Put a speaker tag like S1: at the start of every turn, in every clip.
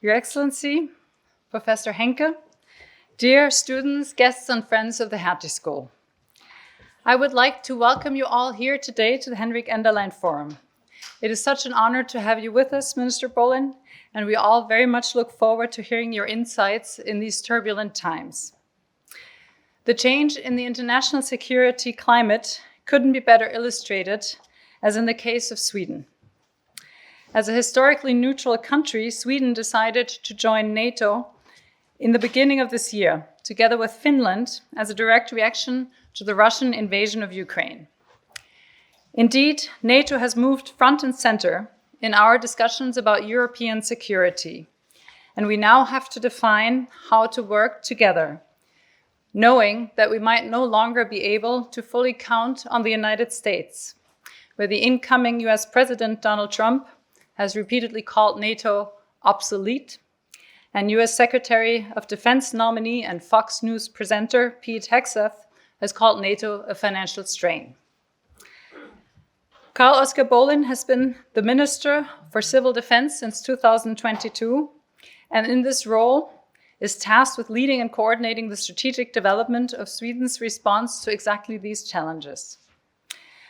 S1: Your Excellency, Professor Henke, dear students, guests, and friends of the Hertie School. I would like to welcome you all here today to the Henrik Enderlein Forum. It is such an honor to have you with us, Minister Bohlin, and we all very much look forward to hearing your insights in these turbulent times. The change in the international security climate couldn't be better illustrated as in the case of Sweden. As a historically neutral country, Sweden decided to join NATO in the beginning of this year, together with Finland, as a direct reaction to the Russian invasion of Ukraine. Indeed, NATO has moved front and center in our discussions about European security, and we now have to define how to work together, knowing that we might no longer be able to fully count on the United States, where the incoming US President Donald Trump has repeatedly called NATO obsolete, and US Secretary of Defense nominee and Fox News presenter Pete Hegseth has called NATO a financial strain. Carl-Oskar Bohlin has been the Minister for Civil Defense since 2022, and in this role is tasked with leading and coordinating the strategic development of Sweden's response to exactly these challenges.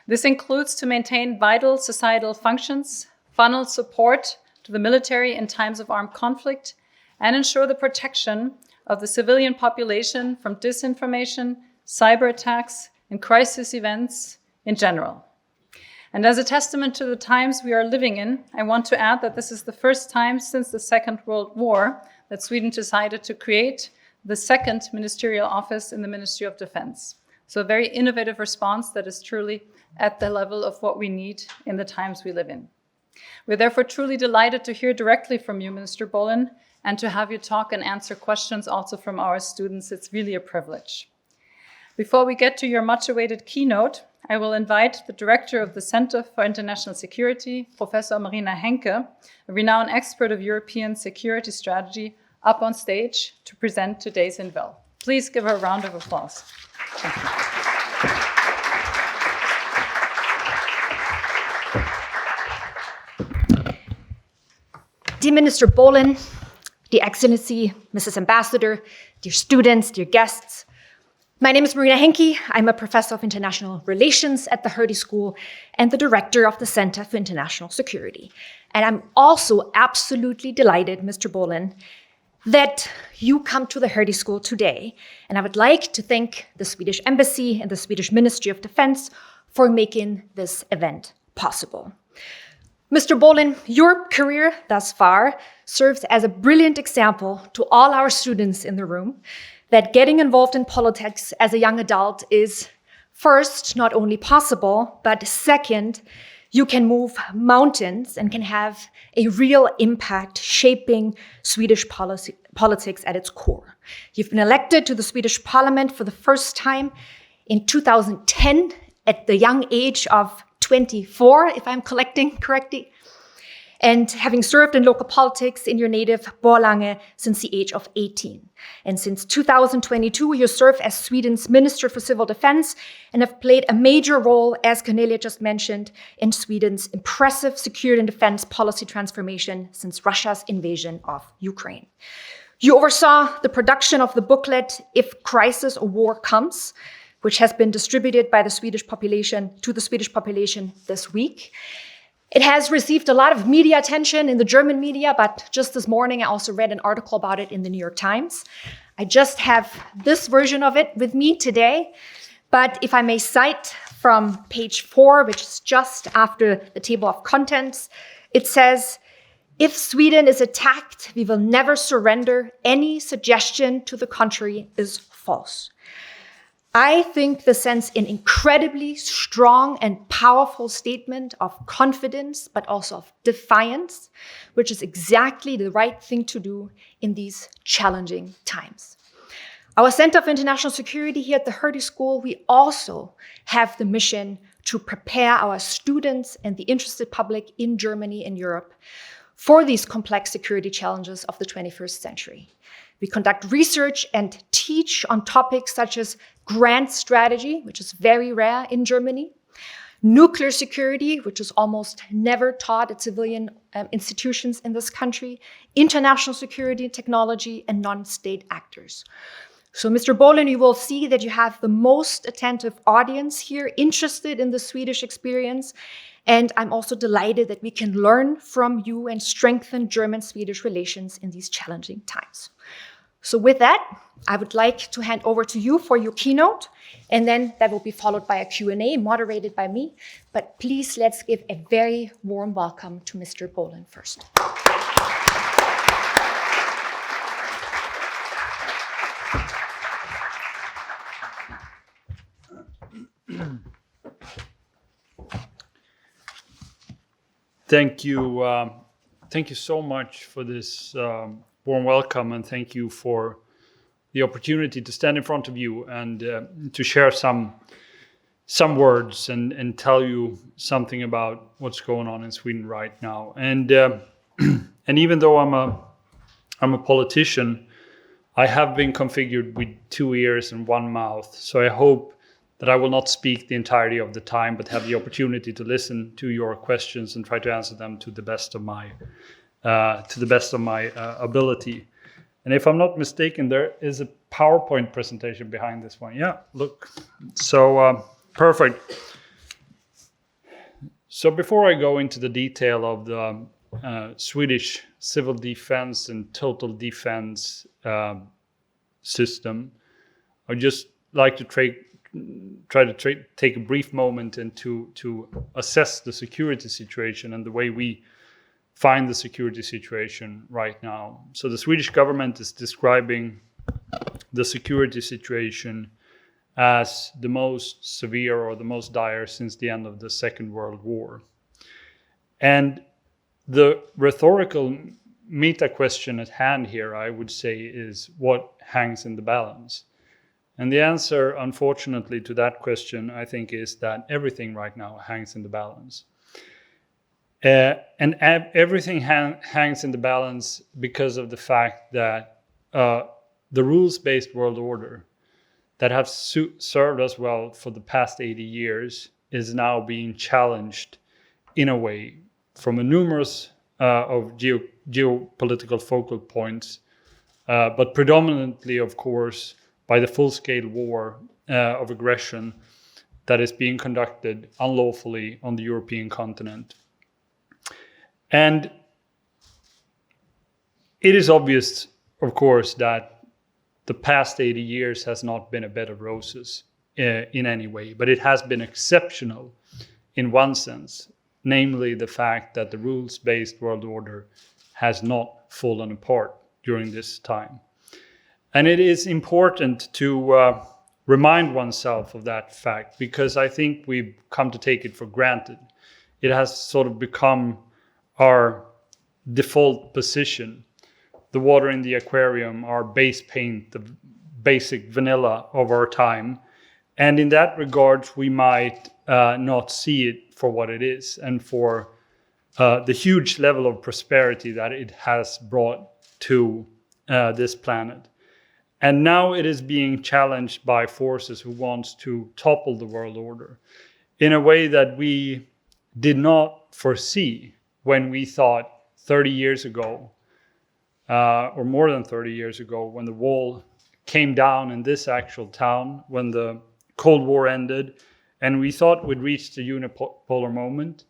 S1: This includes to maintain vital societal functions, funnel support to the military in times of armed conflict, and ensure the protection of the civilian population from disinformation, cyberattacks, and crisis events in general. And as a testament to the times we are living in, I want to add that this is the first time since the Second World War that Sweden decided to create the second ministerial office in the Ministry of Defense. So a very innovative response that is truly at the level of what we need in the times we live in. We're therefore truly delighted to hear directly from you, Minister Bohlin, and to have you talk and answer questions also from our students. It's really a privilege. Before we get to your much-awaited keynote, I will invite the Director of the Center for International Security, Professor Marina Henke, a renowned expert of European security strategy, up on stage to present today's Invel. Please give her a round of applause. Thank you.
S2: Dear Minister Bohlin, Dear Excellency, Mrs. Ambassador, dear students, dear guests, my name is Marina Henke. I'm a professor of international relations at the Hertie School and the director of the Center for International Security. And I'm also absolutely delighted, Mr. Bohlin, that you come to the Hertie School today. And I would like to thank the Swedish Embassy and the Swedish Ministry of Defense for making this event possible. Mr. Bohlin, your career thus far serves as a brilliant example to all our students in the room that getting involved in politics as a young adult is, first, not only possible, but second, you can move mountains and can have a real impact shaping Swedish politics at its core. You've been elected to the Swedish Parliament for the first time in 2010 at the young age of 24, if I'm collecting correctly, and having served in local politics in your native Borlänge since the age of 18. And since 2022, you serve as Sweden's Minister for Civil Defense and have played a major role, as Cornelia just mentioned, in Sweden's impressive security and defense policy transformation since Russia's invasion of Ukraine. You oversaw the production of the booklet, If Crisis or War Comes, which has been distributed by the Swedish population to the Swedish population this week. It has received a lot of media attention in the German media, but just this morning I also read an article about it in the New York Times. I just have this version of it with me today, but if I may cite from page 4, which is just after the table of contents, it says, "If Sweden is attacked, we will never surrender. Any suggestion to the contrary is false." I think this sends an incredibly strong and powerful statement of confidence, but also of defiance, which is exactly the right thing to do in these challenging times. Our Center for International Security here at the Hertie School, we also have the mission to prepare our students and the interested public in Germany and Europe for these complex security challenges of the 21st century. We conduct research and teach on topics such as grant strategy, which is very rare in Germany, nuclear security, which is almost never taught at civilian institutions in this country, international security and technology, and non-state actors. So, Mr. Bohlin, you will see that you have the most attentive audience here interested in the Swedish experience. And I'm also delighted that we can learn from you and strengthen German-Swedish relations in these challenging times. So with that, I would like to hand over to you for your keynote, and then that will be followed by a Q&A moderated by me. But please, let's give a very warm welcome to Mr. Bohlin first.
S3: Thank you so much for this warm welcome, and thank you for the opportunity to stand in front of you and to share some words and tell you something about what's going on in Sweden right now. And and even though I'm a politician, I have been configured with 2 ears and 1 mouth. So I hope that I will not speak the entirety of the time, but have the opportunity to listen to your questions and try to answer them to the best of my ability. And if I'm not mistaken, there is a PowerPoint presentation behind this one. Yeah, look. So perfect. So before I go into the detail of the Swedish civil defense and total defense system, I'd just like to try to take a brief moment and to assess the security situation and the way we find the security situation right now. So the Swedish government is describing the security situation as the most severe or the most dire since the end of the Second World War. And the rhetorical meta question at hand here, I would say, is what hangs in the balance? And the answer, unfortunately, to that question, I think, is that everything right now hangs in the balance. And everything hangs in the balance because of the fact that the rules-based world order that have served us well for the past 80 years is now being challenged in a way from a numerous of geopolitical focal points, but predominantly, of course, by the full-scale war of aggression that is being conducted unlawfully on the European continent. And it is obvious, of course, that the past 80 years has not been a bed of roses in any way, but it has been exceptional in one sense, namely the fact that the rules-based world order has not fallen apart during this time. And it is important to remind oneself of that fact, because I think we've come to take it for granted. It has sort of become our default position. The water in the aquarium, our base paint, the basic vanilla of our time. And in that regard, we might not see it for what it is and for the huge level of prosperity that it has brought to this planet. And now it is being challenged by forces who want to topple the world order in a way that we did not foresee when we thought 30 years ago, or more than 30 years ago, when the wall came down in this actual town, when the Cold War ended, and we thought we'd reached the unipolar moment,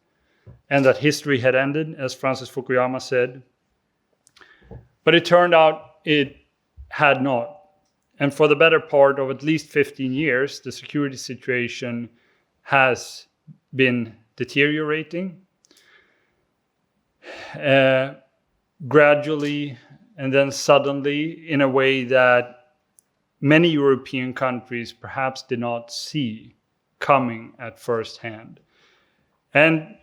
S3: and that history had ended, as Francis Fukuyama said. But it turned out it had not. And for the better part of at least 15 years, the security situation has been deteriorating gradually and then suddenly in a way that many European countries perhaps did not see coming at first hand. And,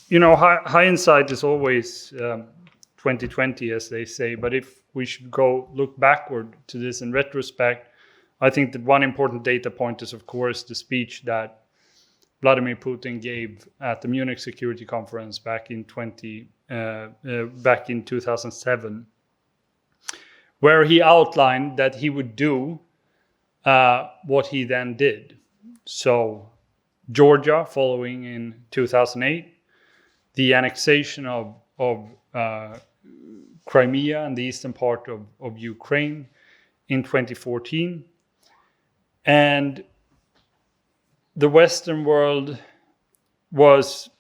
S3: you know, hindsight is always 2020, as they say, but if we should go look backward to this in retrospect, I think that one important data point is, of course, the speech that Vladimir Putin gave at the Munich Security Conference back in 2007, where he outlined that he would do what he then did. So Georgia following in 2008, the annexation of Crimea and the eastern part of Ukraine in 2014. And the Western world was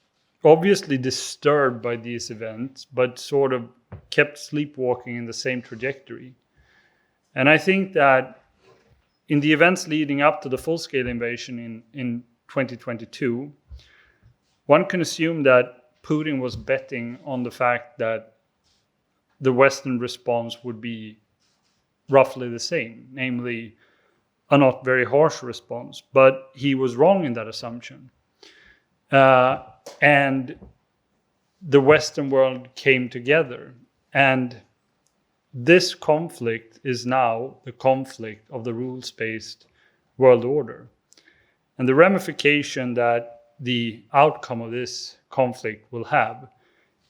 S3: obviously disturbed by these events, but sort of kept sleepwalking in the same trajectory. And I think that in the events leading up to the full-scale invasion in 2022, one can assume that Putin was betting on the fact that the Western response would be roughly the same, namely a not very harsh response. But he was wrong in that assumption. And the Western world came together. And this conflict is now the conflict of the rules-based world order. And the ramification that the outcome of this conflict will have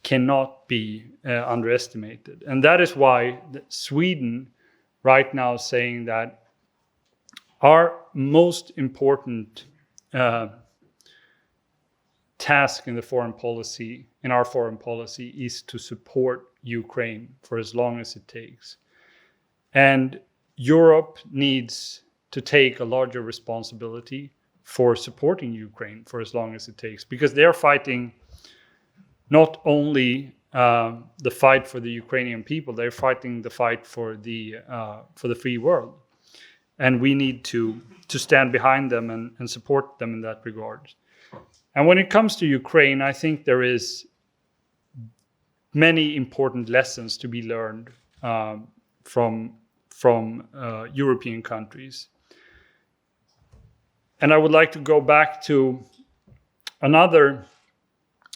S3: cannot be underestimated. And that is why Sweden right now is saying that our most important task in our foreign policy is to support Ukraine for as long as it takes. And Europe needs to take a larger responsibility for supporting Ukraine for as long as it takes, because they're fighting not only the fight for the Ukrainian people, they're fighting the fight for the free world. And we need to stand behind them and support them in that regard. And when it comes to Ukraine, I think there is many important lessons to be learned from European countries. And I would like to go back to another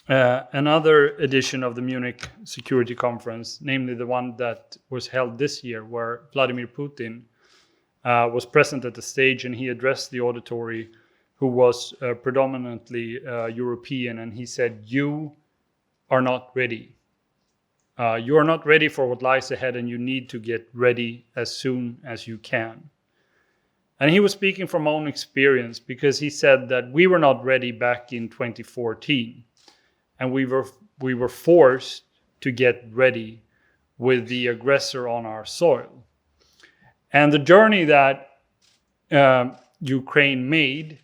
S3: edition of the Munich Security Conference, namely the one that was held this year, where Vladimir Putin was present at the stage, and he addressed the auditory, who was predominantly European, and he said, "You are not ready. You are not ready for what lies ahead, and you need to get ready as soon as you can." And he was speaking from own experience, because he said that we were not ready back in 2014, and we were forced to get ready with the aggressor on our soil. And the journey that Ukraine made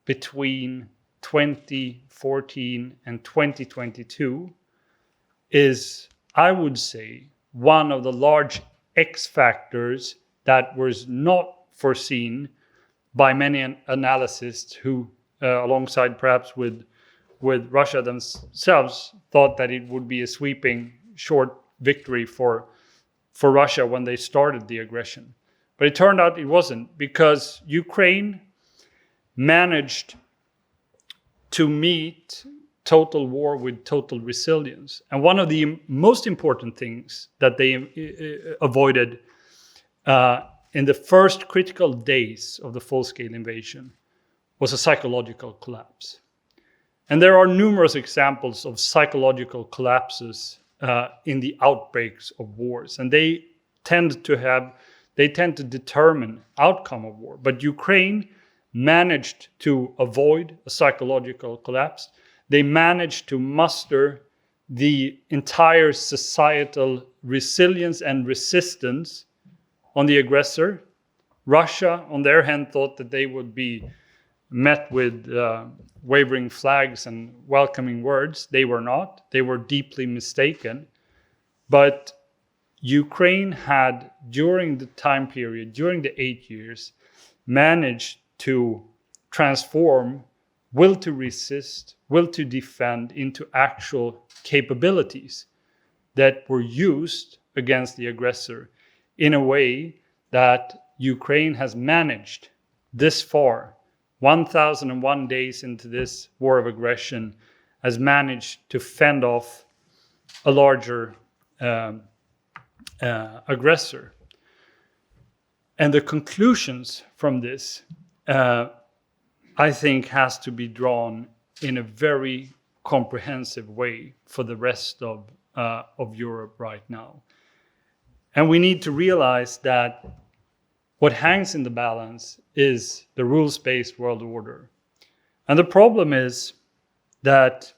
S3: between 2014 and 2022 is, I would say, one of the large X factors that was not foreseen by many analysts who, alongside perhaps with Russia themselves, thought that it would be a sweeping short victory for Russia when they started the aggression. But it turned out it wasn't, because Ukraine managed to meet total war with total resilience. And one of the most important things that they avoided in the first critical days of the full-scale invasion was a psychological collapse. And there are numerous examples of psychological collapses in the outbreaks of wars, and they tend to determine outcome of war. But Ukraine managed to avoid a psychological collapse. They managed to muster the entire societal resilience and resistance on the aggressor. Russia, on their hand, thought that they would be met with wavering flags and welcoming words. They were not. They were deeply mistaken. But Ukraine had, during the time period, during the 8 years, managed to transform will to resist, will to defend into actual capabilities that were used against the aggressor in a way that Ukraine has managed this far, 1,001 days into this war of aggression, has managed to fend off a larger aggressor. And the conclusions from this, I think, has to be drawn in a very comprehensive way for the rest of Europe right now. And we need to realize that what hangs in the balance is the rules-based world order. And the problem is that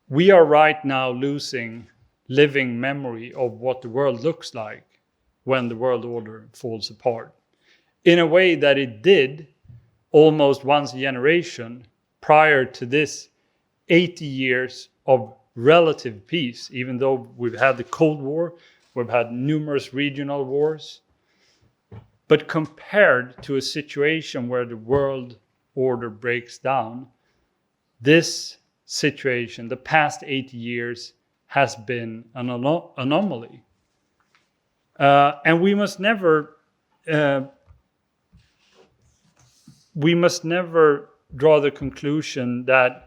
S3: we are right now losing living memory of what the world looks like when the world order falls apart, in a way that it did almost once a generation prior to this 80 years of relative peace, even though we've had the Cold War, we've had numerous regional wars. But compared to a situation where the world order breaks down, this situation, the past 80 years, has been an anomaly. And we must never draw the conclusion that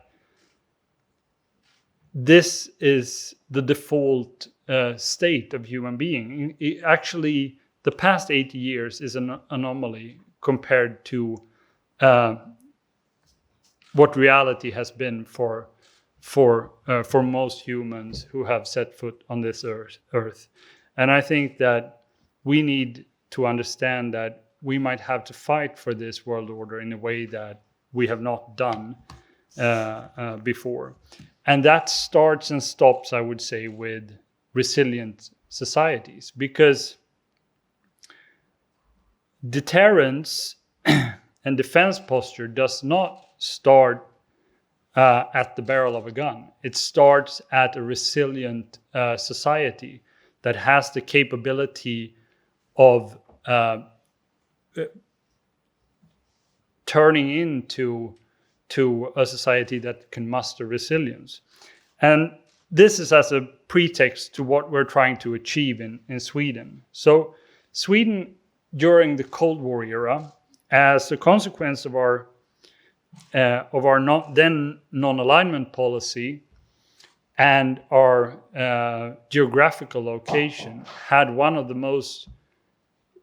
S3: this is the default state of human being. Actually, the past 80 years is an anomaly compared to what reality has been for most humans who have set foot on this earth. And I think that we need to understand that we might have to fight for this world order in a way that we have not done before. And that starts and stops, I would say, with resilient societies, because deterrence and defense posture does not start at the barrel of a gun. It starts at a resilient society that has the capability of turning into a society that can muster resilience. And this is as a pretext to what we're trying to achieve in Sweden. So Sweden, during the Cold War era, as a consequence of our non-alignment policy and our geographical location, had one of the most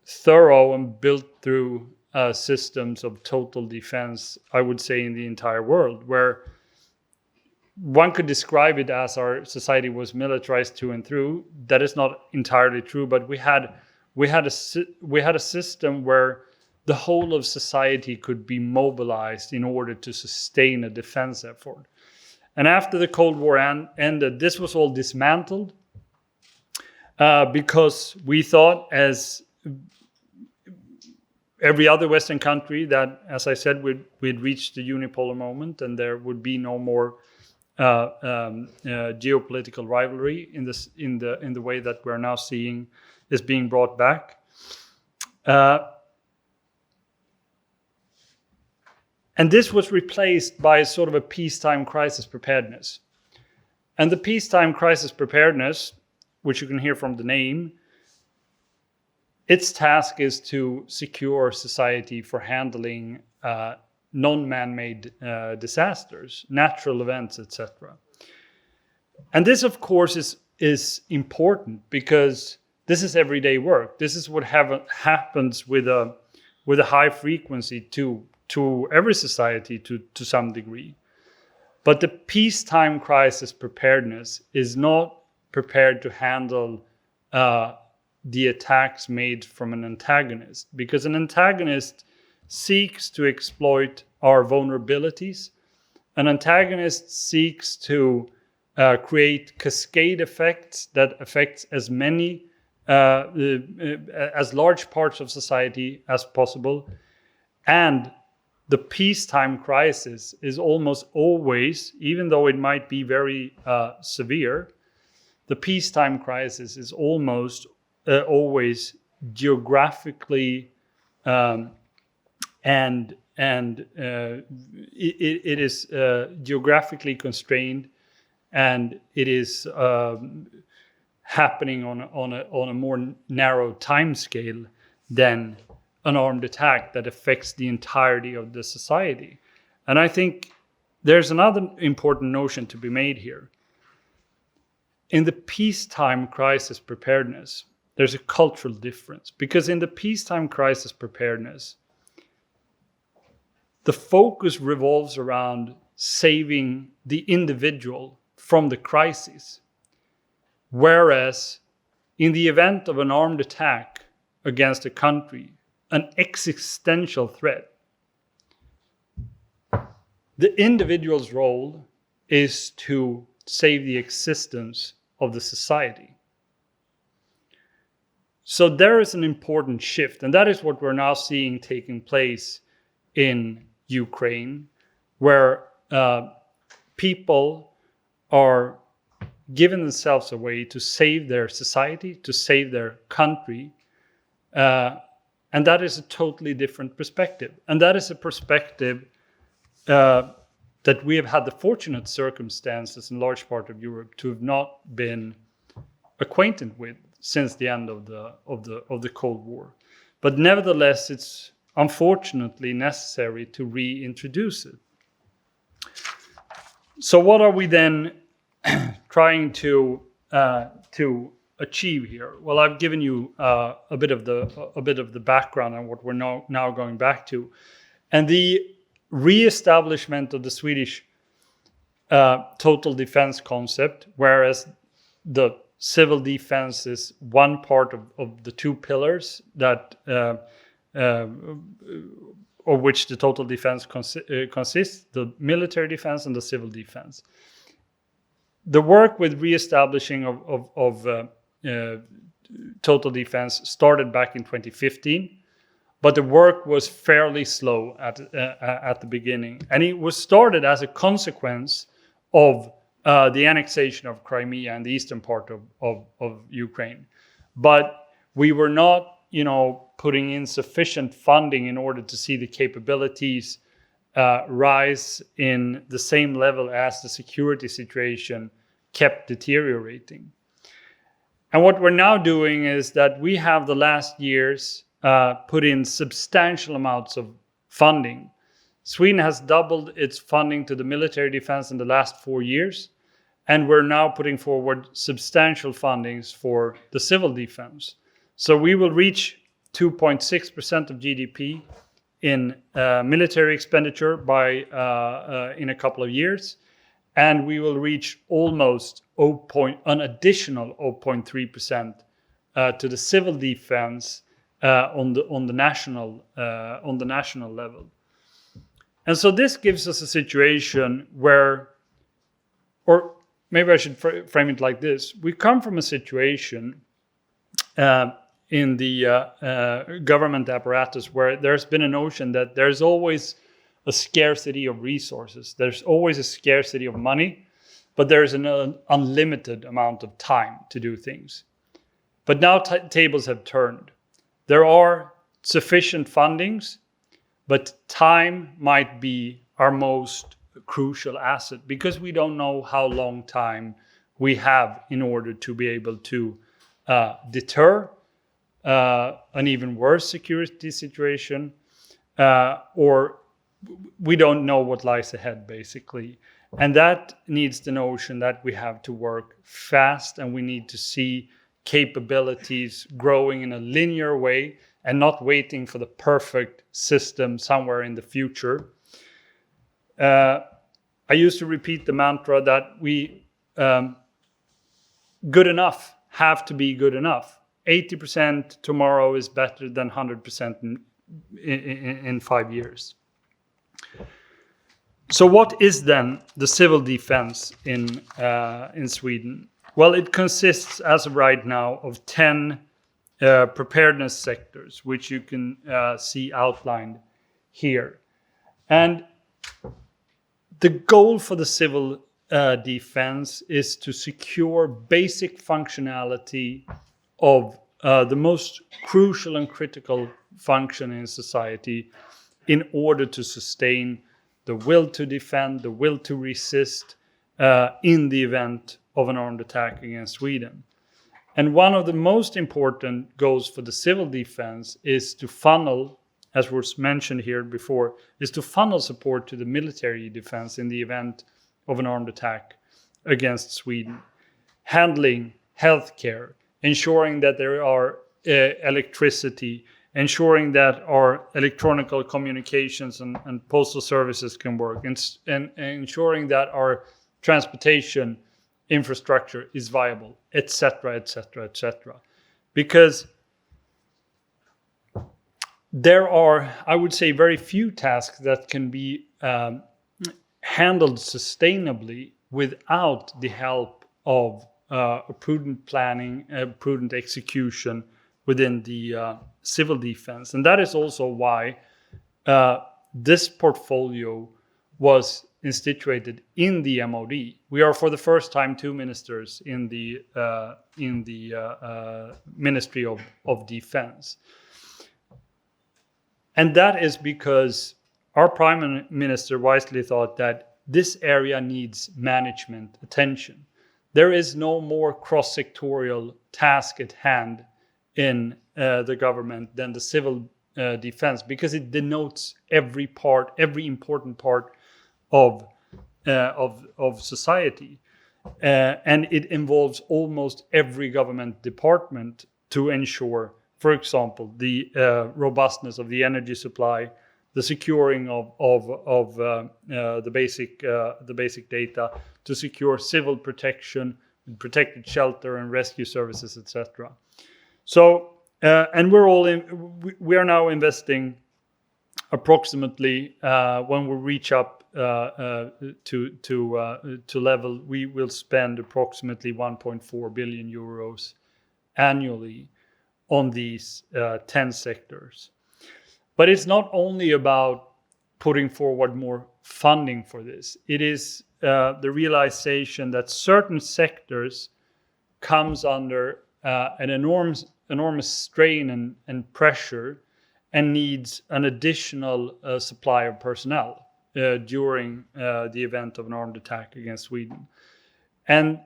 S3: thorough and built through systems of total defense, I would say, in the entire world, where one could describe it as our society was militarized through and through. That is not entirely true, but we had a system where the whole of society could be mobilized in order to sustain a defense effort. And after the Cold War ended, this was all dismantled because we thought, as every other Western country, that, as I said, we'd reached the unipolar moment and there would be no more geopolitical rivalry in the way that we're now seeing is being brought back. And this was replaced by sort of a peacetime crisis preparedness. And the peacetime crisis preparedness, which you can hear from the name, its task is to secure society for handling non-man-made disasters, natural events, etc. And this, of course, is important because this is everyday work. This is what happens with a high frequency to every society to some degree. But the peacetime crisis preparedness is not prepared to handle the attacks made from an antagonist, because an antagonist seeks to exploit our vulnerabilities. An antagonist seeks to create cascade effects that affects as many, as large parts of society as possible. And the peacetime crisis is almost always, even though it might be very severe, the peacetime crisis is almost always geographically it is geographically constrained, and it is happening on a more narrow time scale than an armed attack that affects the entirety of the society. And I think there's another important notion to be made here. In the peacetime crisis preparedness, there's a cultural difference, because in the peacetime crisis preparedness, the focus revolves around saving the individual from the crisis. Whereas in the event of an armed attack against a country, an existential threat, The individual's role is to save the existence of the society. So there is an important shift, and that is what we're now seeing taking place in Ukraine, where people are giving themselves away to save their society, to save their country. And that is a totally different perspective. And that is a perspective that we have had the fortunate circumstances in large part of Europe to have not been acquainted with since the end of the Cold War. But nevertheless, it's unfortunately necessary to reintroduce it. So what are we then trying to achieve here? Well, I've given you a bit of the background on what we're now going back to, and the re-establishment of the Swedish total defense concept, whereas the civil defense is one part of the two pillars that of which the total defense consists: the military defense and the civil defense. The work with re-establishing of total defense started back in 2015, but the work was fairly slow at the beginning, and it was started as a consequence of the annexation of Crimea and the eastern part of Ukraine. But we were not, putting in sufficient funding in order to see the capabilities rise in the same level as the security situation kept deteriorating. And what we're now doing is that we have the last years put in substantial amounts of funding. Sweden has doubled its funding to the military defense in the last 4 years, and we're now putting forward substantial fundings for the civil defense. So we will reach 2.6% of GDP in military expenditure in a couple of years, and we will reach almost an additional 0.3% to the civil defense on the national level. And so this gives us a situation where, or maybe I should frame it like this: we come from a situation in the government apparatus where there's been a notion that there's always a scarcity of resources, there's always a scarcity of money, but there's an unlimited amount of time to do things. But now tables have turned. There are sufficient fundings, but time might be our most crucial asset, because we don't know how long time we have in order to be able to deter an even worse security situation, or we don't know what lies ahead, basically. And that needs the notion that we have to work fast, and we need to see capabilities growing in a linear way and not waiting for the perfect system somewhere in the future. I used to repeat the mantra that good enough have to be good enough. 80% tomorrow is better than 100% in 5 years. So what is then the civil defense in Sweden? Well, it consists, as of right now, of 10 preparedness sectors, which you can see outlined here. And the goal for the civil defense is to secure basic functionality of the most crucial and critical function in society in order to sustain the will to defend, the will to resist in the event of an armed attack against Sweden. And one of the most important goals for the civil defense is to funnel, as was mentioned here before, is to funnel support to the military defense in the event of an armed attack against Sweden. Handling healthcare, ensuring that there are electricity, ensuring that our electronic communications and postal services can work, and ensuring that our transportation infrastructure is viable, etc., etc., etc. Because there are, I would say, very few tasks that can be handled sustainably without the help of a prudent planning, prudent execution within the civil defense. And that is also why this portfolio was instituted in the MOD. We are for the first time 2 ministers in the Ministry of Defense. And that is because our Prime Minister wisely thought that this area needs management attention. There is no more cross-sectorial task at hand in the government than the civil defense, because it denotes every important part of society, and it involves almost every government department to ensure, for example, the robustness of the energy supply, the securing of the basic data, to secure civil protection, protected shelter and rescue services, etc. So, and we are now investing approximately when we reach up to level, we will spend approximately 1.4 billion euros annually on these 10 sectors. But it's not only about putting forward more funding for this. It is the realization that certain sectors comes under an enormous strain and pressure, and needs an additional supply of personnel during the event of an armed attack against Sweden. And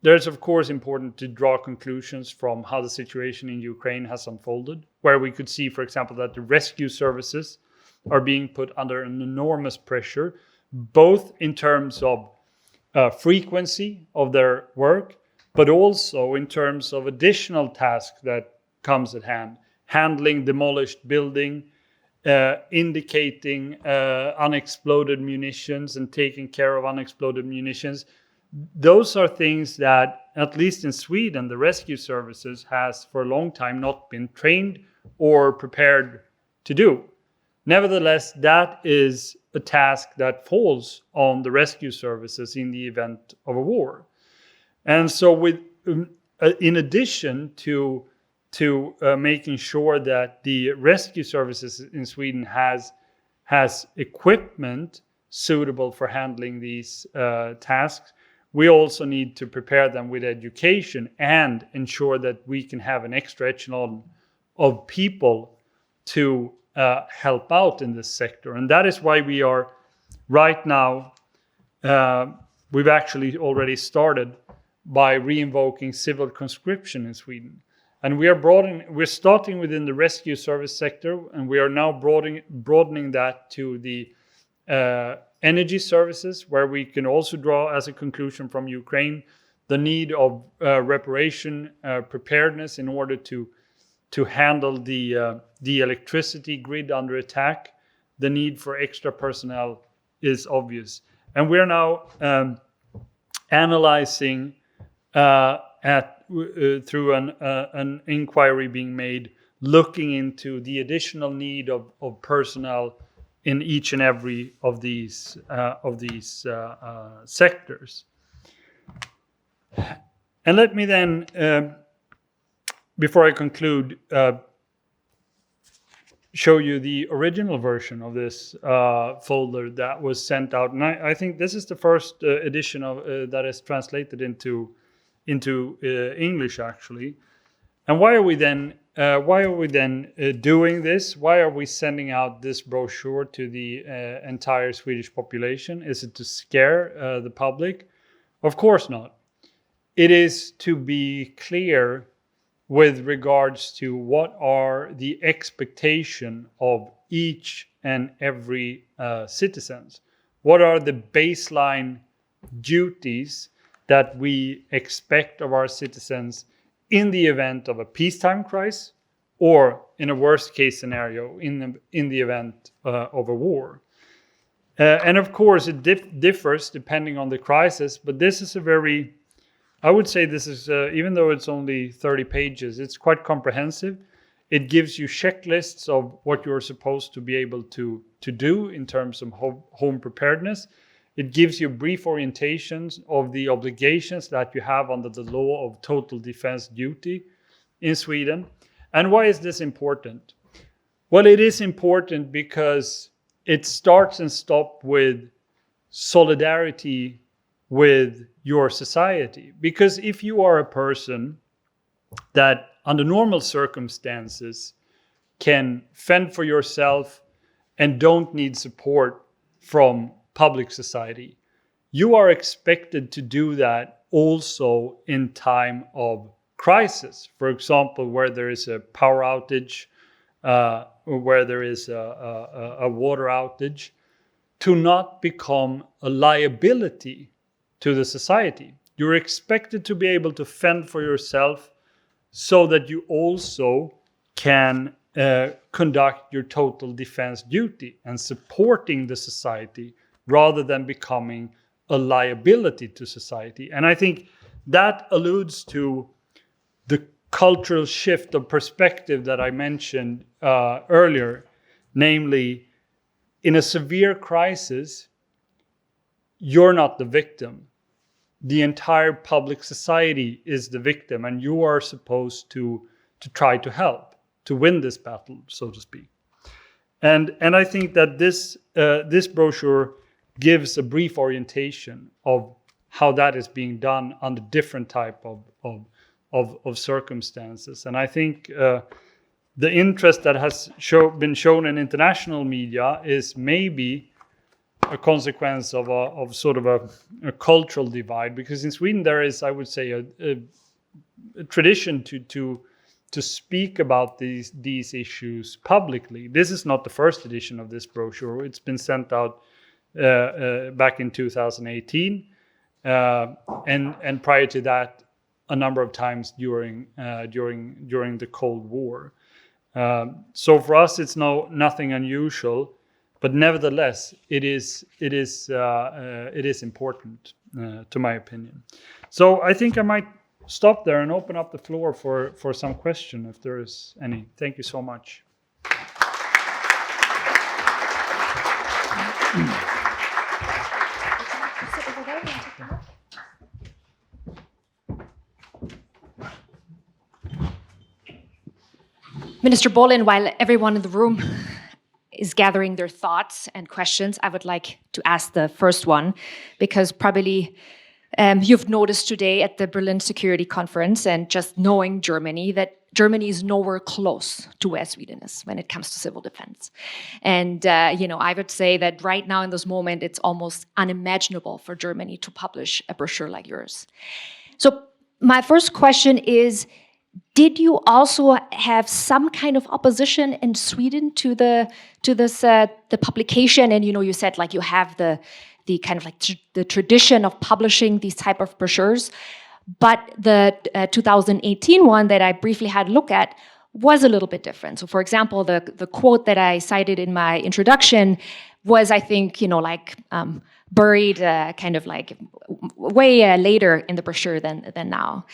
S3: there's, of course, important to draw conclusions from how the situation in Ukraine has unfolded, where we could see, for example, that the rescue services are being put under an enormous pressure, both in terms of frequency of their work, but also in terms of additional tasks that comes at hand, handling demolished building, indicating unexploded munitions and taking care of unexploded munitions. Those are things that, at least in Sweden, the rescue services has for a long time not been trained or prepared to do. Nevertheless, that is a task that falls on the rescue services in the event of a war. And so in addition to making sure that the rescue services in Sweden has equipment suitable for handling these tasks, we also need to prepare them with education and ensure that we can have an extra echelon of people to help out in this sector. And that is why we are right now, we've actually already started by re-invoking civil conscription in Sweden. And we're starting within the rescue service sector, and we are now broadening that to the energy services, where we can also draw as a conclusion from Ukraine the need of reparation preparedness in order to handle the electricity grid under attack. The need for extra personnel is obvious, and we are now analyzing through an inquiry being made, looking into the additional need of personnel in each and every of these sectors. And let me then, before I conclude, show you the original version of this folder that was sent out. And I think this is the first edition of that is translated into English, actually. And why are we then doing this? Why are we sending out this brochure to the entire Swedish population? Is it to scare the public? Of course not. It is to be clear with regards to what are the expectation of each and every citizens. What are the baseline duties that we expect of our citizens in the event of a peacetime crisis, or in a worst case scenario, in the event of a war. And of course, it differs depending on the crisis, but this is I would say this is, even though it's only 30 pages, it's quite comprehensive. It gives you checklists of what you're supposed to be able to do in terms of home preparedness. It gives you brief orientations of the obligations that you have under the law of total defense duty in Sweden. And why is this important? Well, it is important because it starts and stops with solidarity with your society. Because if you are a person that under normal circumstances can fend for yourself and don't need support from public society, you are expected to do that also in time of crisis. For example, where there is a power outage, or where there is a water outage, to not become a liability to the society. You're expected to be able to fend for yourself so that you also can conduct your total defense duty and supporting the society rather than becoming a liability to society. And I think that alludes to the cultural shift of perspective that I mentioned earlier, namely, in a severe crisis, you're not the victim. The entire public society is the victim, and you are supposed to try to help, to win this battle, so to speak. And I think that this brochure gives a brief orientation of how that is being done under different type of circumstances. And I think the interest that has been shown in international media is maybe a consequence of sort of a cultural divide, because in Sweden there is, I would say, a tradition to speak about these issues publicly. This is not the first edition of this brochure. It's been sent out back in 2018, and prior to that, a number of times during the Cold War. So for us, it's nothing unusual, but nevertheless, it is important, to my opinion. So I think I might stop there and open up the floor for some question, if there is any. Thank you so much.
S2: Minister Bohlin, while everyone in the room is gathering their thoughts and questions, I would like to ask the first one, because probably you've noticed today at the Berlin Security Conference, and just knowing Germany, that Germany is nowhere close to where Sweden is when it comes to civil defense. And, I would say that right now in this moment, it's almost unimaginable for Germany to publish a brochure like yours. So my first question is, did you also have some kind of opposition in Sweden to the publication? And you said like you have the kind of like the tradition of publishing these type of brochures, but the 2018 one that I briefly had a look at was a little bit different. So, for example, the quote that I cited in my introduction was, I think, buried kind of like way later in the brochure than now.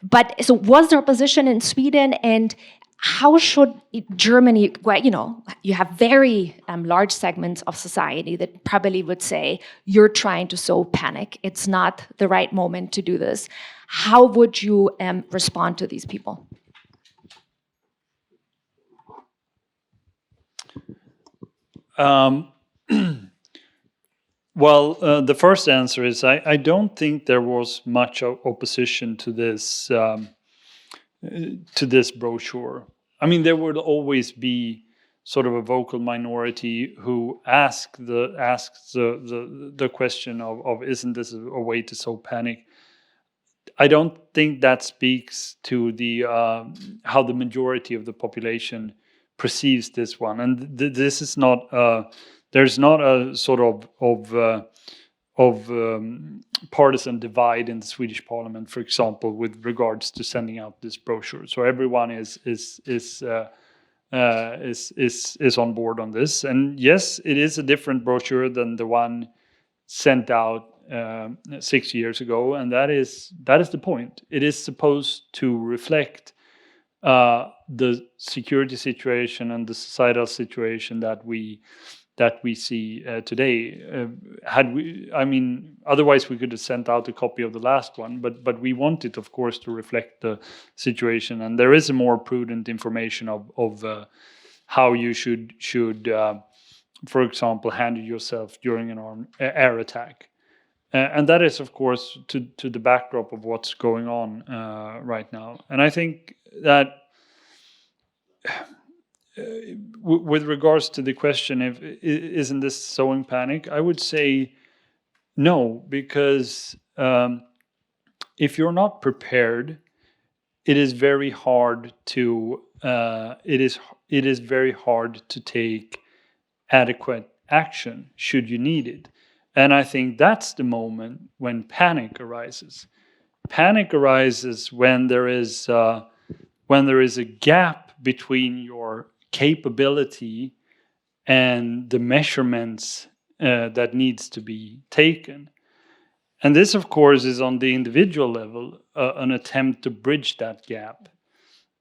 S2: But so was there opposition in Sweden, and how should Germany, you have very large segments of society that probably would say, you're trying to sow panic. It's not the right moment to do this. How would you respond to these people?
S3: Well, the first answer is I don't think there was much opposition to this brochure. I mean, there would always be sort of a vocal minority who asks the question of isn't this a way to sow panic? I don't think that speaks to the how the majority of the population perceives this one, and this is not. There's not a sort of partisan divide in the Swedish Parliament, for example, with regards to sending out this brochure. So everyone is on board on this. And yes, it is a different brochure than the one sent out 6 years ago, and that is the point. It is supposed to reflect the security situation and the societal situation that we that we see today. Otherwise we could have sent out a copy of the last one, but we want it, of course, to reflect the situation. And there is a more prudent information of how you should for example, handle yourself during an air attack. And that is, of course, to the backdrop of what's going on right now. And I think that with regards to the question, isn't this sowing panic? I would say no, because if you're not prepared, it is very hard to take adequate action should you need it. And I think that's the moment when panic arises. Panic arises when there is a gap between your capability and the measurements that needs to be taken. And this, of course, is on the individual level an attempt to bridge that gap,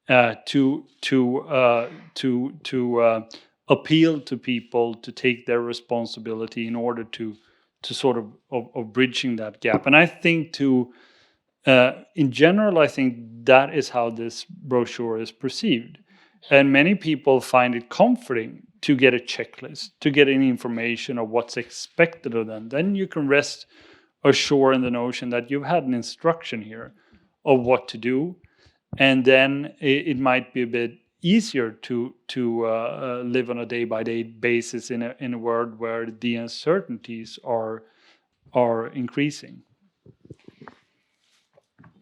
S3: to appeal to people to take their responsibility in order to sort of bridging that gap. And I think in general, I think that is how this brochure is perceived. And many people find it comforting to get a checklist, to get any information of what's expected of them. Then you can rest assured in the notion that you've had an instruction here of what to do. And then it might be a bit easier to live on a day-by-day basis in a world where the uncertainties are increasing.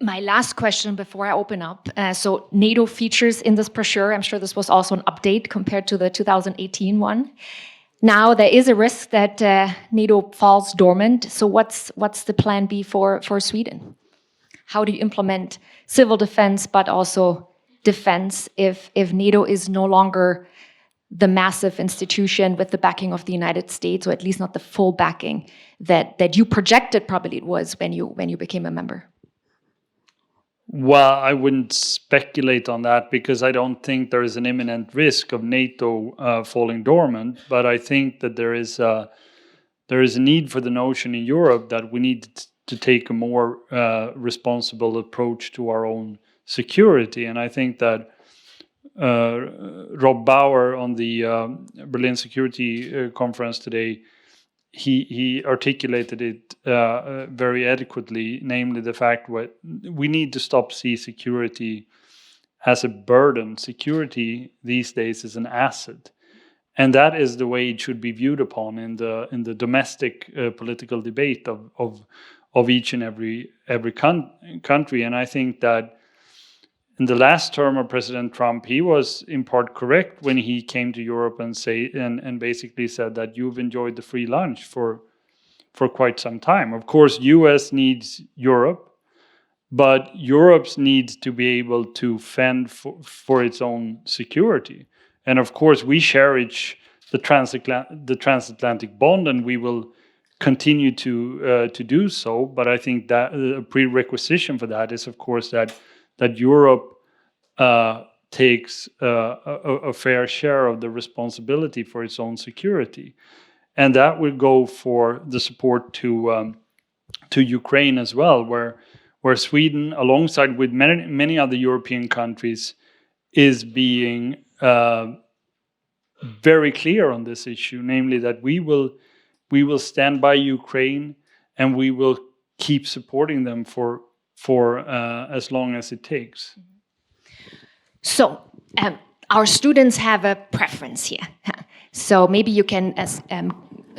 S2: My last question before I open up. So NATO features in this brochure. I'm sure this was also an update compared to the 2018 one. Now there is a risk that NATO falls dormant. So what's the plan B for Sweden? How do you implement civil defense, but also defense if NATO is no longer the massive institution with the backing of the United States, or at least not the full backing that you projected probably it was when you became a member?
S3: Well, I wouldn't speculate on that because I don't think there is an imminent risk of NATO falling dormant. But I think that there is a need for the notion in Europe that we need to take a more responsible approach to our own security. And I think that Rob Bauer on the Berlin Security Conference today, he articulated it very adequately, namely the fact that we need to stop seeing security as a burden. Security these days is an asset, and that is the way it should be viewed upon in the domestic political debate of each and every country. And I think that in the last term of President Trump, he was in part correct when he came to Europe and basically said that you've enjoyed the free lunch for quite some time. Of course, US needs Europe, but Europe needs to be able to fend for its own security. And of course, we cherish the transatlantic bond, and we will continue to do so. But I think that a prerequisite for that is, of course, that Europe takes a fair share of the responsibility for its own security, and that will go for the support to Ukraine as well, where Sweden, alongside with many other European countries, is being very clear on this issue, namely that we will stand by Ukraine and we will keep supporting them for as long as it takes.
S2: So our students have a preference here. So maybe you can,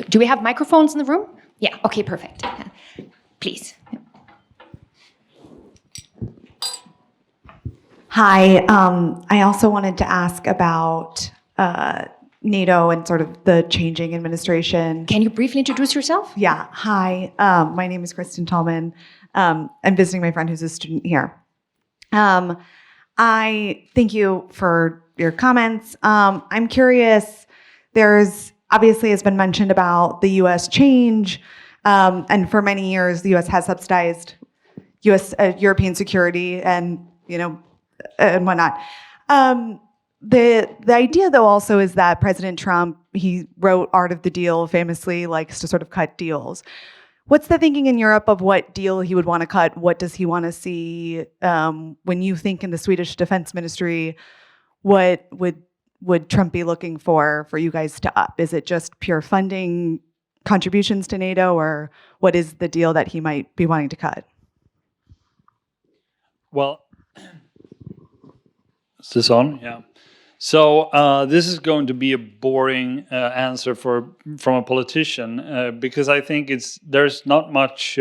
S2: do we have microphones in the room? Yeah, okay, perfect. Please.
S4: Hi, I also wanted to ask about NATO and sort of the changing administration.
S2: Can you briefly introduce yourself?
S4: Yeah, hi, my name is Kristen Tallman. I'm visiting my friend who's a student here. I thank you for your comments. I'm curious, there's obviously has been mentioned about the US change, and for many years the US has subsidized European security and whatnot. the idea, though, also is that President Trump, he wrote Art of the Deal, famously likes to sort of cut deals. What's the thinking in Europe of what deal he would want to cut? What does he want to see? When you think in the Swedish Defense Ministry, what would Trump be looking for you guys to up? Is it just pure funding, contributions to NATO, or what is the deal that he might be wanting to cut?
S3: Well, is this on? Yeah. So this is going to be a boring answer from a politician because I think there's not much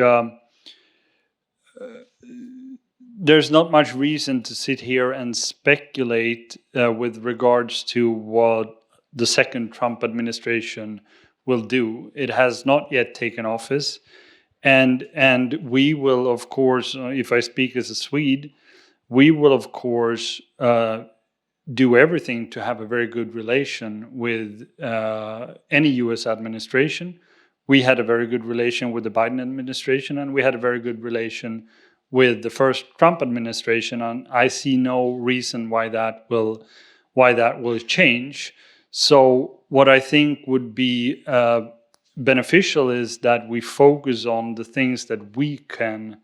S3: reason to sit here and speculate with regards to what the second Trump administration will do. It has not yet taken office, and we will, of course, if I speak as a Swede, we will, of course, do everything to have a very good relation with any U.S. administration. We had a very good relation with the Biden administration, and we had a very good relation with the first Trump administration, and I see no reason why that will change. So what I think would be beneficial is that we focus on the things that we can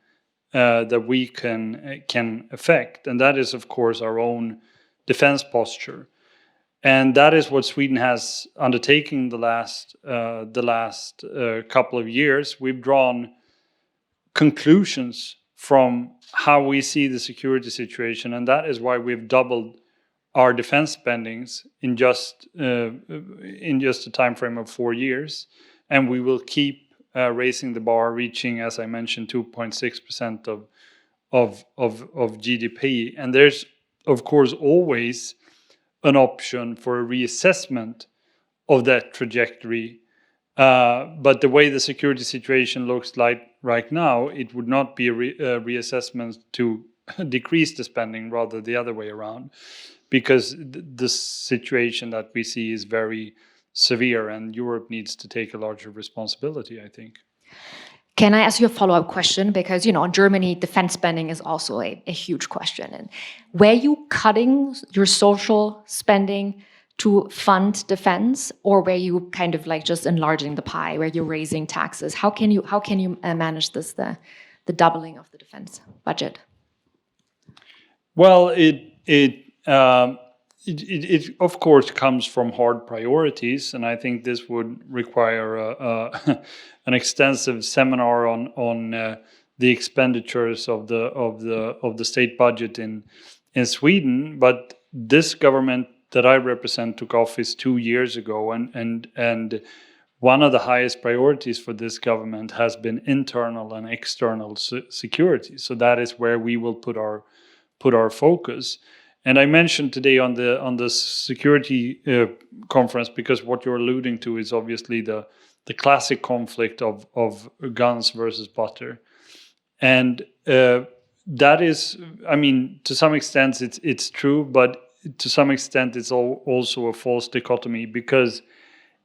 S3: affect, and that is, of course, our own defense posture, and that is what Sweden has undertaken the last couple of years. We've drawn conclusions from how we see the security situation, and that is why we've doubled our defense spendings in just a time frame of 4 years, and we will keep raising the bar, reaching, as I mentioned, 2.6% of GDP. And there's, of course, always an option for a reassessment of that trajectory. But the way the security situation looks like right now, it would not be a reassessment to decrease the spending, rather the other way around, because the situation that we see is very severe, and Europe needs to take a larger responsibility, I think.
S2: Can I ask you a follow-up question? Because, in Germany, defense spending is also a huge question. And were you cutting your social spending to fund defense, or were you kind of like just enlarging the pie, where you're raising taxes? How can you manage this, the doubling of the defense budget?
S3: Well, it of course comes from hard priorities, and I think this would require an extensive seminar on the expenditures of the state budget in Sweden. But this government that I represent took office 2 years ago, and one of the highest priorities for this government has been internal and external security. So that is where we will put our focus. And I mentioned today on the security conference, because what you're alluding to is obviously the classic conflict of guns versus butter, and that is, I mean, to some extent it's true, but to some extent it's also a false dichotomy, because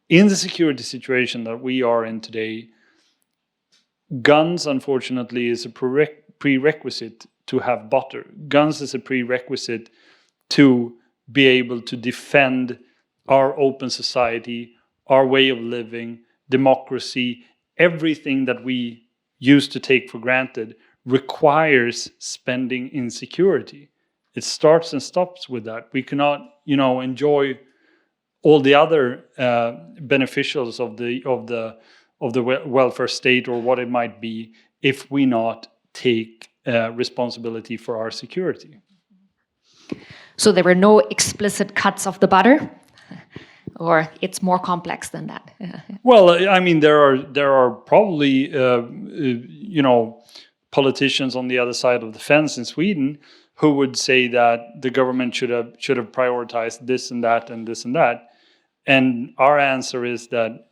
S3: in the security situation that we are in today, guns, unfortunately, is a prerequisite to have butter. Guns is a prerequisite to be able to defend our open society, our way of living, democracy. Everything that we used to take for granted requires spending in security. It starts and stops with that. We cannot, enjoy all the other beneficials of the welfare state, or what it might be, if we not take responsibility for our security.
S2: So there were no explicit cuts of the butter, or it's more complex than that?
S3: Well, I mean, there are probably politicians on the other side of the fence in Sweden who would say that the government should have prioritized this and that and this and that, and our answer is that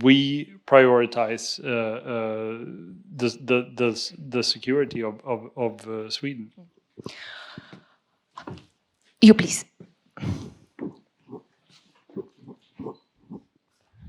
S3: we prioritize the security of Sweden.
S2: You, please.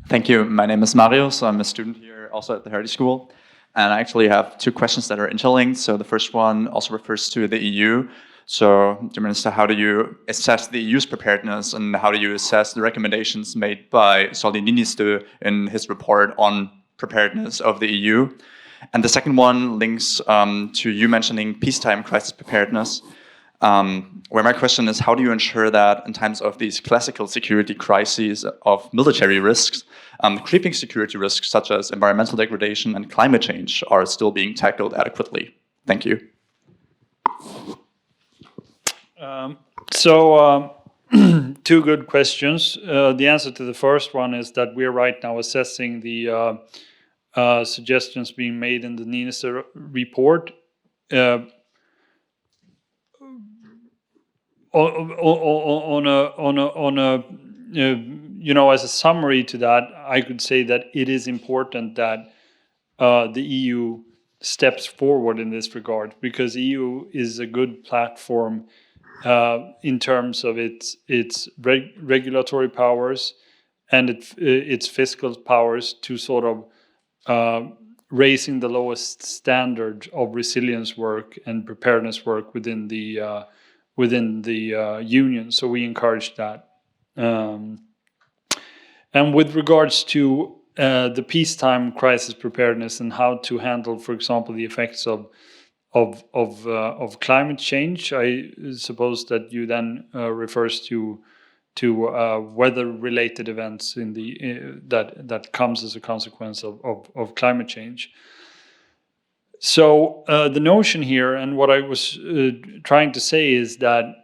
S5: Thank you. My name is Mario, so I'm a student here also at the Hertie School. And I actually have 2 questions that are interlinked. So the first one also refers to the EU. So, Dear Minister, how do you assess the EU's preparedness, and how do you assess the recommendations made by Solly Niinistö in his report on preparedness of the EU? And the second one links to you mentioning peacetime crisis preparedness, where my question is, how do you ensure that in times of these classical security crises of military risks, creeping security risks such as environmental degradation and climate change are still being tackled adequately? Thank you.
S3: Two good questions. The answer to the first one is that we're right now assessing the suggestions being made in the Niinistö report. As a summary to that, I could say that it is important that the EU steps forward in this regard, because EU is a good platform in terms of its regulatory powers and its fiscal powers to sort of raising the lowest standard of resilience work and preparedness work within the union. So we encourage that. And with regards to the peacetime crisis preparedness and how to handle, for example, the effects of climate change, I suppose that you then refers to weather-related events in that comes as a consequence of climate change. So the notion here, and what I was trying to say, is that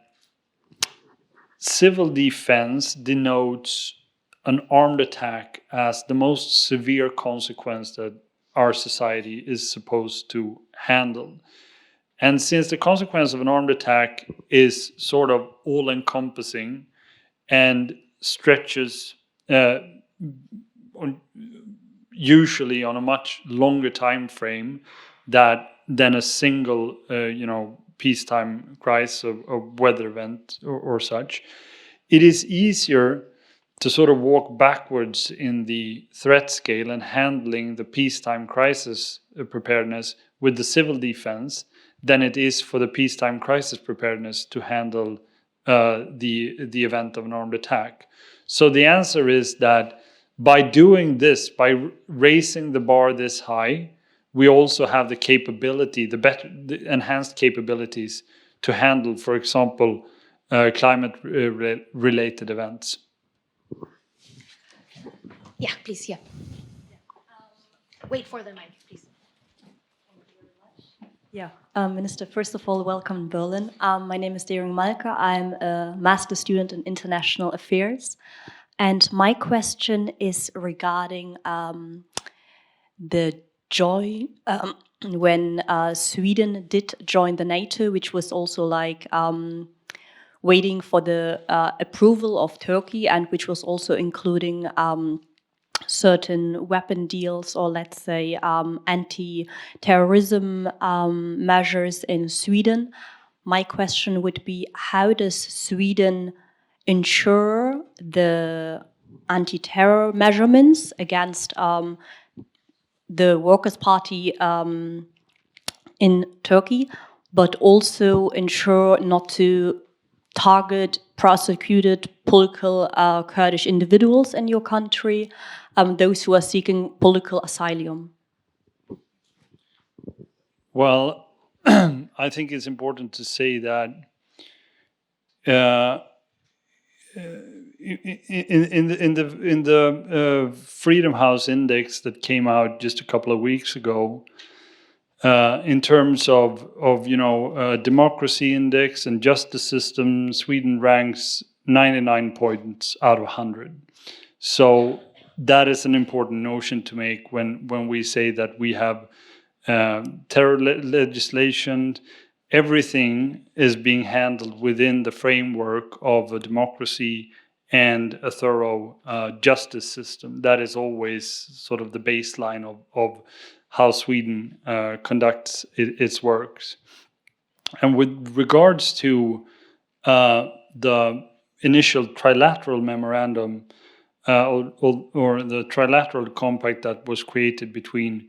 S3: civil defense denotes an armed attack as the most severe consequence that our society is supposed to handle. And since the consequence of an armed attack is sort of all-encompassing and stretches usually on a much longer time frame than a single, peacetime crisis of weather event or such, it is easier to sort of walk backwards in the threat scale and handling the peacetime crisis preparedness with the civil defense than it is for the peacetime crisis preparedness to handle the event of an armed attack. So the answer is that by doing this, by raising the bar this high, we also have the capability, the enhanced capabilities to handle, for example, climate-related events.
S2: Yeah, please, yeah. Wait for the mic, please.
S6: Yeah, Minister, first of all, welcome in Berlin. My name is Dering Malka. I'm a master student in international affairs. And my question is regarding the joy when Sweden did join the NATO, which was also like waiting for the approval of Turkey, and which was also including certain weapon deals, or let's say anti-terrorism measures in Sweden. My question would be, how does Sweden ensure the anti-terror measurements against the Workers' Party in Turkey, but also ensure not to target prosecuted political Kurdish individuals in your country, those who are seeking political asylum?
S3: Well, I think it's important to say that in the Freedom House Index that came out just a couple of weeks ago, in terms of democracy index and justice system, Sweden ranks 99 points out of 100. So that is an important notion to make when we say that we have terror legislation. Everything is being handled within the framework of a democracy and a thorough justice system. That is always sort of the baseline of how Sweden conducts its works. And with regards to the initial trilateral memorandum or the trilateral compact that was created between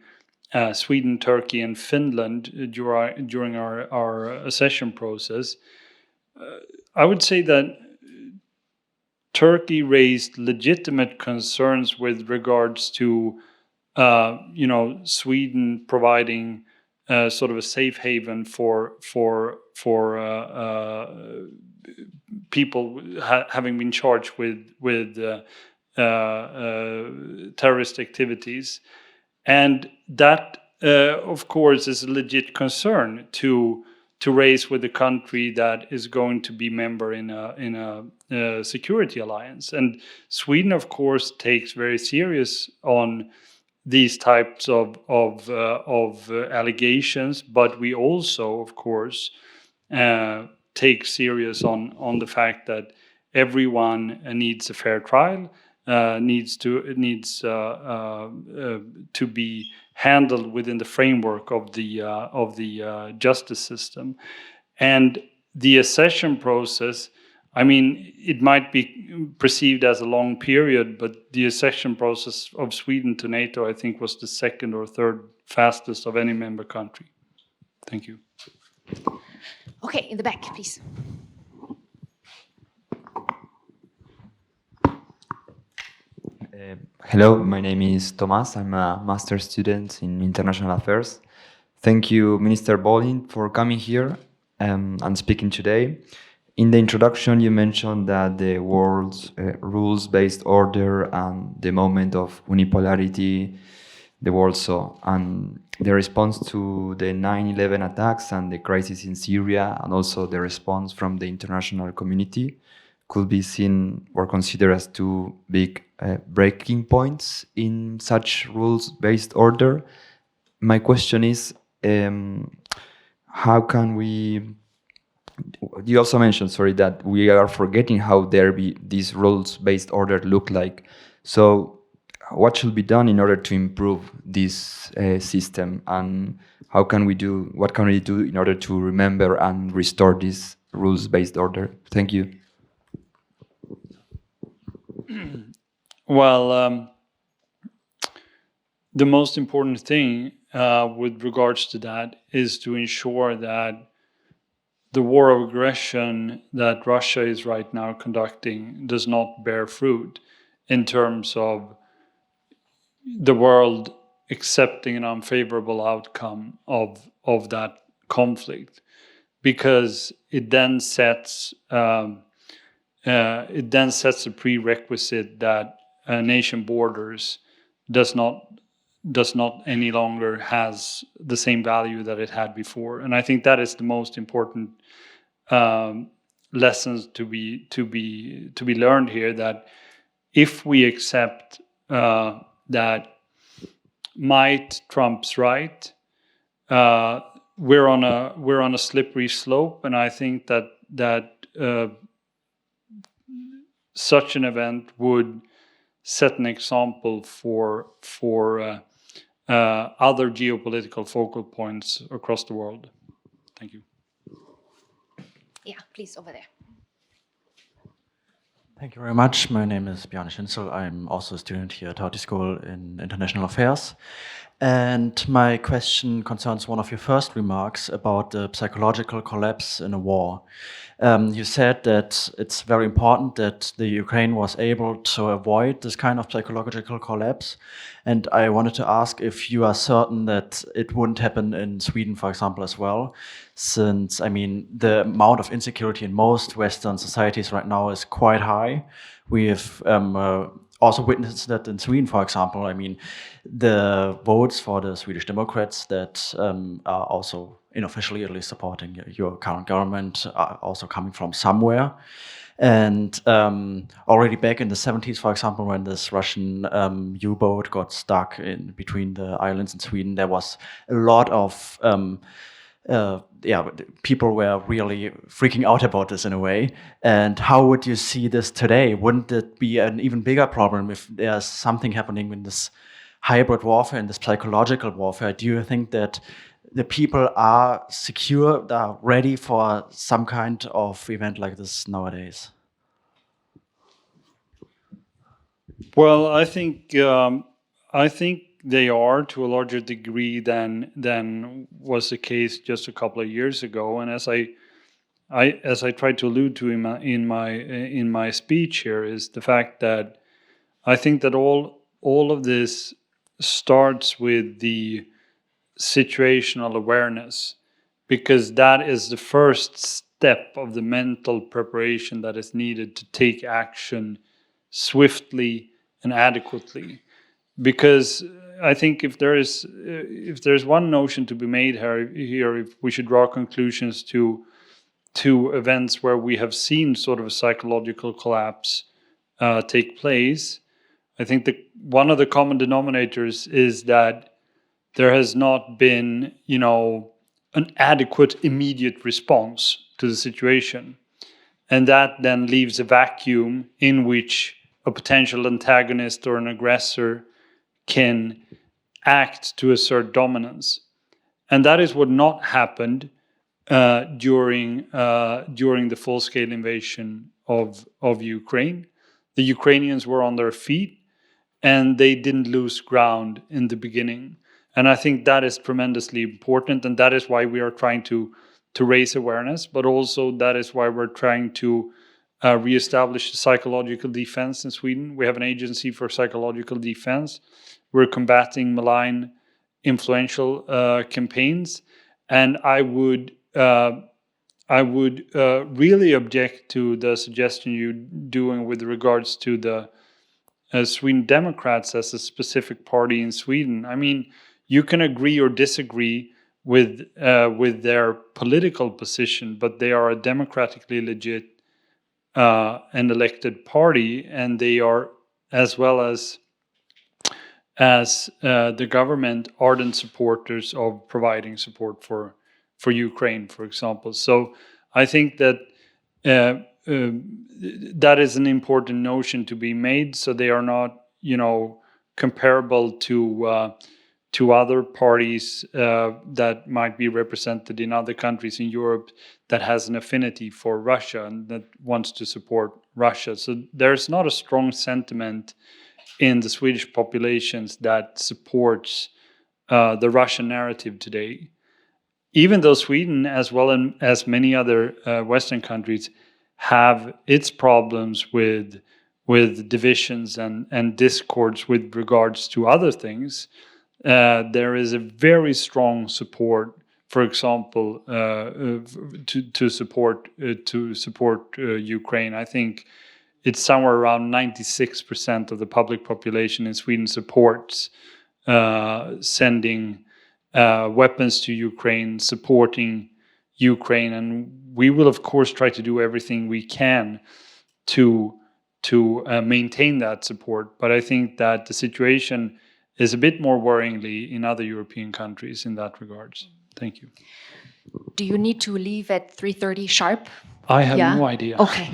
S3: Sweden, Turkey, and Finland during our accession process, I would say that Turkey raised legitimate concerns with regards to, Sweden providing sort of a safe haven for people having been charged with terrorist activities, and that, of course, is a legit concern to raise with a country that is going to be member in a security alliance. And Sweden, of course, takes very serious on these types of allegations, but we also, of course, take serious on the fact that everyone needs a fair trial, needs to be handled within the framework of the justice system. And the accession process, I mean, it might be perceived as a long period, but the accession process of Sweden to NATO, I think, was the second or third fastest of any member country. Thank you.
S2: Okay, in the back, please.
S7: Hello, my name is Thomas. I'm a master's student in international affairs. Thank you, Minister Bohlin, for coming here and speaking today. In the introduction, you mentioned that the world's rules-based order and the moment of unipolarity the world saw, and the response to the 9/11 attacks and the crisis in Syria, and also the response from the international community, could be seen or considered as two big breaking points in such rules-based order. My question is, how can we... You also mentioned, that we are forgetting how these rules-based order look like. So what should be done in order to improve this system, and what can we do in order to remember and restore this rules-based order? Thank you.
S3: Well, the most important thing with regards to that is to ensure that the war of aggression that Russia is right now conducting does not bear fruit in terms of the world accepting an unfavorable outcome of that conflict, because it then sets a prerequisite that nation borders does not any longer has the same value that it had before. And I think that is the most important lessons to be learned here, that if we accept that might trumps right, we're on a slippery slope. And I think that such an event would set an example for other geopolitical focal points across the world. Thank you.
S2: Yeah, please, over there.
S8: Thank you very much. My name is Bjarne Schinsel. I'm also a student here at Hertie School in International Affairs. And my question concerns one of your first remarks about the psychological collapse in a war. You said that it's very important that the Ukraine was able to avoid this kind of psychological collapse. And I wanted to ask if you are certain that it wouldn't happen in Sweden, for example, as well, since, I mean, the amount of insecurity in most Western societies right now is quite high. We have also witnessed that in Sweden, for example. I mean, the votes for the Swedish Democrats that are also unofficially at least supporting your current government are also coming from somewhere. And already back in the 70s, for example, when this Russian U-boat got stuck in between the islands in Sweden, there was a lot of people were really freaking out about this in a way. And how would you see this today? Wouldn't it be an even bigger problem if there's something happening in this hybrid warfare and this psychological warfare? Do you think that the people are secure, are ready for some kind of event like this nowadays?
S3: Well, I think they are, to a larger degree than was the case just a couple of years ago. And as I as I tried to allude to in my speech here, is the fact that I think that all of this starts with the situational awareness, because that is the first step of the mental preparation that is needed to take action swiftly and adequately. Because I think if there's one notion to be made here, if we should draw conclusions to events where we have seen sort of a psychological collapse take place, I think that one of the common denominators is that there has not been, an adequate immediate response to the situation. And that then leaves a vacuum in which a potential antagonist or an aggressor can act to assert dominance. And that is what not happened during the full-scale invasion of Ukraine. The Ukrainians were on their feet, and they didn't lose ground in the beginning. And I think that is tremendously important, and that is why we are trying to raise awareness, but also that is why we're trying to reestablish psychological defense in Sweden. We have an agency for psychological defense. We're combating malign influential campaigns, and I would really object to the suggestion you're doing with regards to the Sweden Democrats as a specific party in Sweden. I mean, you can agree or disagree with their political position, but they are a democratically legit and elected party, and they are, as well as the government, ardent supporters of providing support for Ukraine, for example. So I think that that is an important notion to be made. So they are not, comparable to other parties that might be represented in other countries in Europe that has an affinity for Russia and that wants to support Russia. So there's not a strong sentiment in the Swedish populations that supports the Russian narrative today. Even though Sweden, as well as many other Western countries, have its problems with divisions and discords with regards to other things, there is a very strong support, for example, to support Ukraine. I think it's somewhere around 96% of the public population in Sweden supports sending weapons to Ukraine, supporting Ukraine, and we will of course try to do everything we can to maintain that support. But I think that the situation is a bit more worryingly in other European countries in that regards. Thank you.
S2: Do you need to leave at 3:30 sharp?
S3: I have no idea.
S2: Okay.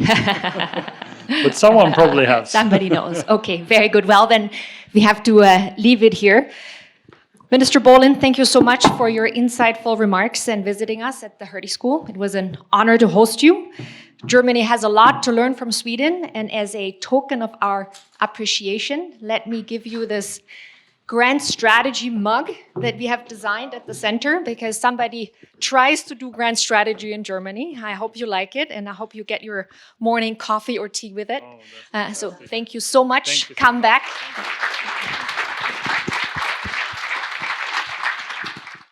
S3: But someone probably has.
S2: Somebody knows. Okay, very good. Well, then we have to leave it here. Minister Bohlin, thank you so much for your insightful remarks and visiting us at the Hertie School. It was an honor to host you. Germany has a lot to learn from Sweden, and as a token of our appreciation, let me give you this grand strategy mug that we have designed at the center, because somebody tries to do grand strategy in Germany. I hope you like it, and I hope you get your morning coffee or tea with it. So thank you so much. Come back.